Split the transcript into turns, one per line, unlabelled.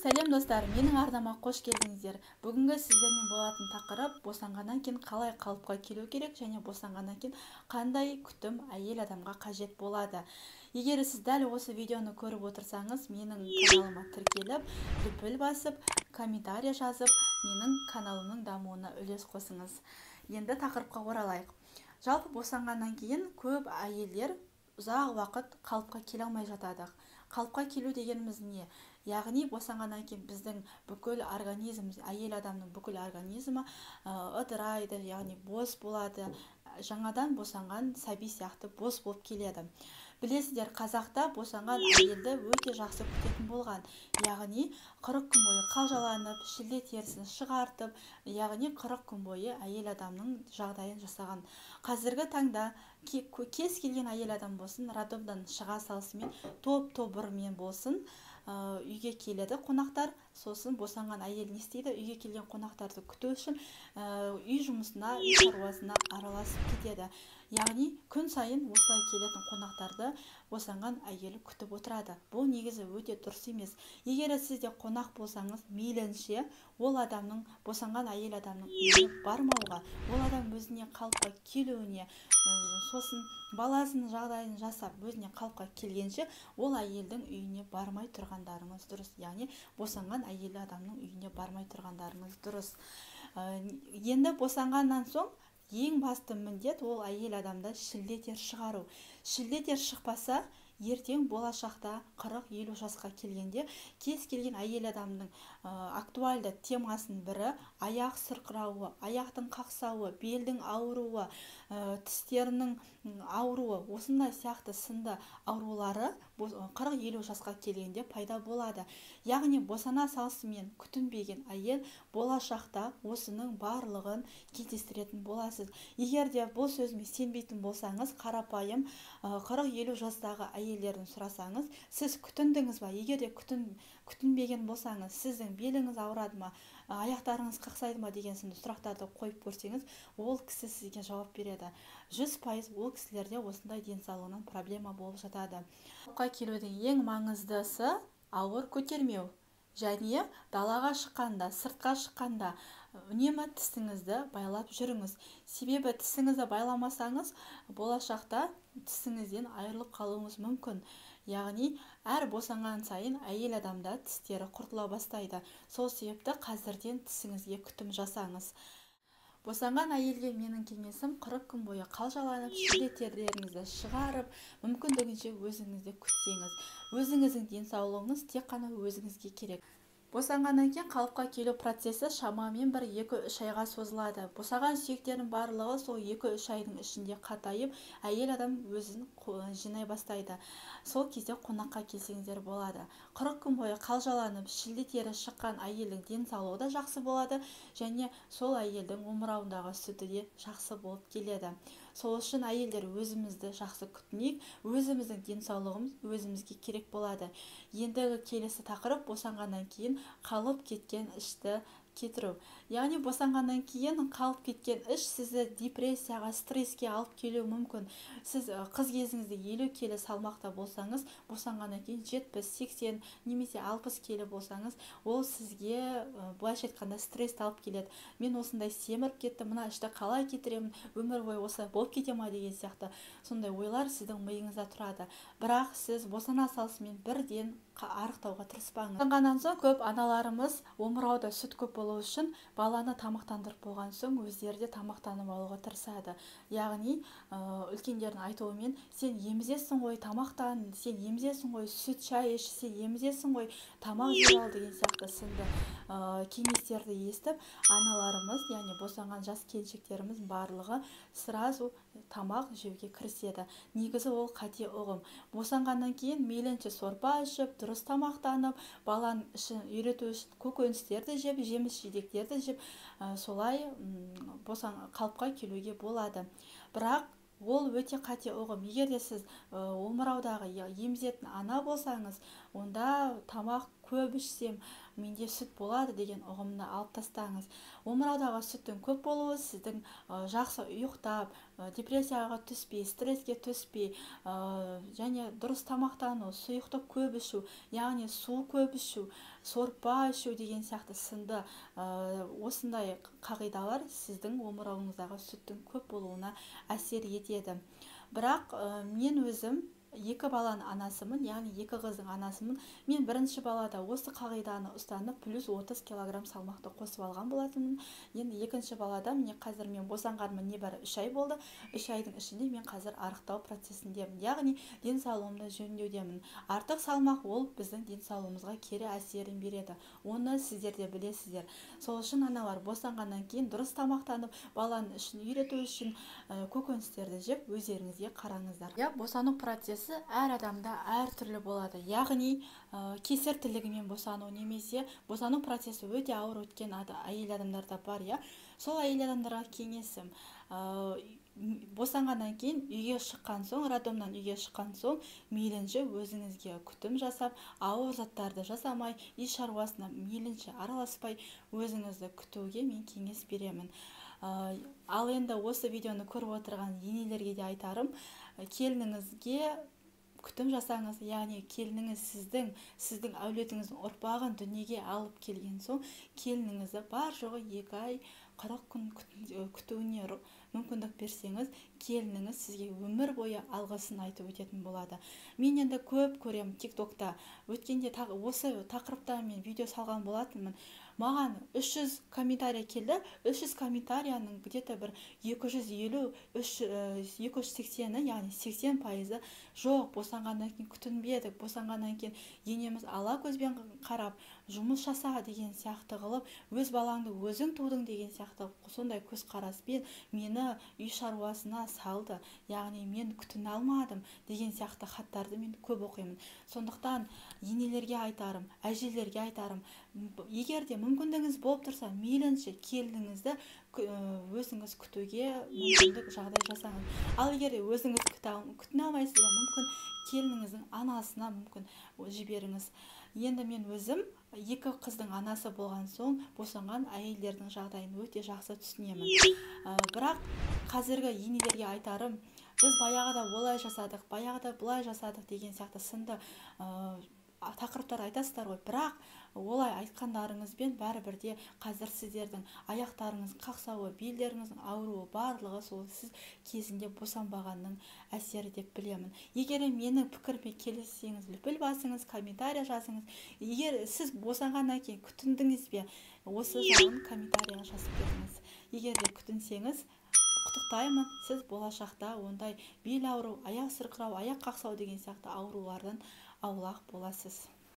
Сәлем достар, менің арнама қош келдіңіздер. Бүгінгі сіздермен болатын тақырып босанғаннан кейін қалай қалыпқа келу керек және босанғаннан кейін қандай күтім әйел адамға қажет болады. Егер сіз дәл осы видеоны көріп отырсаңыз, менің каналыма тіркеліп, лүпіл басып, комментарий жазып, менің каналымның дамуына үлес қосыңыз. Енді тақырыпқа оралайық. Жалпы босанғаннан кейін көп әйелдер ұзақ уақыт қалыпқа келе алмай жатады. Қалыпқа келу дегеніміз не? Яғни босанғаннан кейін біздің бүкіл организм, әйел адамның бүкіл организмі ыдырайды, яғни бос болады. Жаңадан босанған сәби сияқты бос болып келеді. Білесіздер, қазақта босанған әйелді өте жақсы күтетін болған. Яғни 40 күн бойы қалжаланып, шілде терісін шығартып, яғни 40 күн бойы әйел адамның жағдайын жасаған. Қазіргі таңда кез келген әйел адам болсын, роддомнан шыға салысымен, топ-тобырмен болсын, үйге келеді қонақтар. Сосын босанған әйел не істейді? Үйге келген қонақтарды күту үшін үй жұмысына, үй шаруасына араласып кетеді. Яғни күн сайын осылай келетін қонақтарды босанған әйел күтіп отырады. Бұл негізі өте дұрыс емес. Егер сізде қонақ болсаңыз, мейлінше ол адамның, босанған әйел адамның үйіне бармауға, ол адам өзіне қалыпқа келуіне, сосын баласының жағдайын жасап, өзіне қалыпқа келгенше ол әйелдің үйіне бармай тұрғандарыңыз дұрыс. Яғни босанған әйел адамның үйіне бармай тұрғандарыңыз дұрыс. Енді босанғаннан соң ең басты міндет ол әйел адамда шілде тер шығару. Шілде тер шықпаса, ертең болашақта 40-50 жасқа келгенде кез келген әйел адамның актуальды темасының бірі аяқ сырқырауы, аяқтың қақсауы, белдің ауруы, тістерінің ауруы, осындай сияқты сынды аурулары 40-50 жасқа келгенде пайда болады. Яғни босана салысымен күтінбеген әйел болашақта осының барлығын кездестіретін боласыз. Егер де бұл сөзіме сенбейтін болсаңыз, қарапайым 40-50 жастағы әйелдерден сұрасаңыз, сіз күтіндіңіз ба? Егер де күтінбеген болсаңыз, сіздің беліңіз ауырады ма, аяқтарыңыз қақсайды ма деген сынды сұрақтарды қойып көрсеңіз, ол кісі сізге жауап береді. 100% ол кісілерде осындай денсаулығынан проблема болып жатады. Қалыпқа келудің ең маңыздысы ауыр көтермеу. Және далаға шыққанда, сыртқа шыққанда үнемі тісіңізді байлап жүріңіз. Себебі тісіңізді байламасаңыз, болашақта тісіңізден айырылып қалуыңыз мүмкін. Яғни әр босанған сайын әйел адамда тістері құртыла бастайды. Сол себепті қазірден тісіңізге күтім жасаңыз. Босанған әйелге менің кеңесім 40 күн бойы қалжаланып, шілде терлеріңізді шығарып, мүмкіндігінше өзіңізді күтсеңіз. Өзіңіздің денсаулығыңыз тек қана өзіңізге керек. Босанғаннан кейін қалыпқа келу процесі шамамен 1-2-3 айға созылады. Босаған сүйектердің барлығы сол 2-3 айдың ішінде қатайып, әйел адам өзін жинай бастайды. Сол кезде қонаққа келсеңіздер болады. 40 күн бойы қалжаланып, шілде тері шыққан әйелдің денсаулығы да жақсы болады, және сол әйелдің омырауындағы сүті де жақсы болып келеді. Сол үшін әйелдер өзімізді жақсы күтінейік, өзіміздің денсаулығымыз өзімізге керек болады. Ендігі келесі тақырып босанғаннан кейін қалып кеткен ішті кетіру. Яғни босанғаннан кейін қалып кеткен іш сізді депрессияға, стресске алып келуі мүмкін. Сіз қыз кезіңізде 50 келі салмақта болсаңыз, босанғаннан кейін 70-80 немесе 60 келі болсаңыз, ол сізге былайша айтқанда стресс алып келеді. Мен осындай семіріп кетті, мына ішті қалай кетіремін, өмір бойы осылай болып кете ма деген сияқты сондай ойлар сіздің миыңызда тұрады. Бірақ сіз босана салысымен бірден арықтауға тырыспаңыз. Босанғаннан соң көп аналарымыз омырауда сүт көп болу үшін баланы тамақтандырып болған соң өздері де тамақтанып алуға тырысады. Яғни үлкендердің айтуымен, сен емізесің ғой, тамақтан, сен емізесің ғой, сүт шай іш, сен емізесің ғой, тамақ жей ал деген сияқты сынды кеңестерді естіп, аналарымыз, яғни босанған жас келіншектеріміз барлығы сразу тамақ жеуге кіріседі. Негізі ол қате ұғым. Босанғаннан кейін мейлінше сорпа ішіп, дұрыс тамақтанып, баланың ішін үйрету үшін көкөністерді жеп, жеміс-жидектерді жеп, солай қалыпқа келуге болады. Бірақ ол өте қате ұғым. Егер де сіз омыраудағы емізетін ана болсаңыз, онда тамақ көп ішсем менде сүт болады деген ұғымды алып тастаңыз. Омыраудағы сүттің көп болуы сіздің жақсы ұйықтап, депрессияға түспей, стресске түспей, және дұрыс тамақтану, сұйықты көп ішу, яғни су көп ішу, сорпа ішу деген сияқты сынды осындай қағидалар сіздің омырауыңыздағы сүттің көп болуына әсер етеді. Бірақ мен өзім екі баланың анасымын, яғни екі қыздың анасымын. Мен бірінші балада осы қағиданы ұстанып, плюс 30 килограмм салмақты қосып алған болатынмын. Енді екінші балада міне қазір мен босанғаныма небәрі 3 ай болды. 3 айдың ішінде мен қазір арықтау процесіндемін, яғни денсаулығымды жөндеудемін. Артық салмақ ол біздің денсаулығымызға кері әсерін береді. Оны сіздер де білесіздер. Сол үшін аналар босанғаннан кейін дұрыс тамақтанып, баланың ішін үйрету үшін көкөністерді жеп өздеріңізге қараңыздар. Босану процесі әр адамда әр түрлі болады. Яғни кесір тілігімен босану немесе босану процесі өте ауыр өткен әйел адамдарда бар. Сол әйел адамдарға кеңесім, босанғаннан кейін үйге шыққан соң, роддомнан үйге шыққан соң, мейлінше өзіңізге күтім жасап, ауыр заттарды жасамай, үй шаруасына мейлінше араласпай, өзіңізді күтуге мен кеңес беремін. Ал енді осы видеоны көріп отырған енелерге де айтарым, келініңізге күтім жасаңыз, яғни келініңіз сіздің әулетіңіздің ұрпағын дүниеге алып келген соң, келініңізді бар жоғы 2 ай 40 күн күтуіне мүмкіндік берсеңіз, келініңіз сізге өмір бойы алғысын айтып өтетін болады. Мен енді көп көремін TikTokта. Өткенде осы тақырыпта мен видео салған болатынмын. Маған 300 комментарий келді. 300 комментарияның где-то бір 280-і, яғни 80%-і жоқ, босанғаннан кейін күтінбедік, босанғаннан кейін енеміз ала көзбен қарап, жұмыс жаса деген сияқты қылып, өз балаңды өзің тудың деген сияқты сондай көзқараспен мені үй шаруасына салды, яғни мен күтін алмадым деген сияқты хаттарды мен көп оқимын. Сондықтан енелерге айтарым, әжелерге айтарым, егер де мүмкіндігіңіз болып тұрса, мейлінше келініңізді өзіңіз күтуге мүмкіндік жағдай жасаңыз. Ал егер өзіңіз күтін алмайсыз ба, мүмкін келініңіздің анасына мүмкін жіберіңіз. Енді мен өзім 2 қыздың анасы болған соң, босанған әйелдердің жағдайын өте жақсы түсінемін. Бірақ қазіргі енелерге айтарым, біз баяғыда олай жасадық, баяғыда бұлай жасадық деген сияқты сынды тақырыптар айтасыздар ғой. Бірақ олай айтқандарыңызбен бәрібірде қазір сіздердің аяқтарыңыз қақсауы, белдеріңіздің ауруы барлығы сол сіз кезінде босанбағанның әсері деп білемін. Егер менің пікіріме келіссеңіз, лүпіл басыңыз, комментария жазыңыз. Егер сіз босанғаннан кейін күтіндіңіз бе, осы жағын комментарияға жазып беріңіз. Егер де күтінсеңіз, құттықтаймын, сіз болашақта ондай бел ауру, аяқ сырқырау, аяқ қақсау деген сияқты аурулардан аулақ боласыз.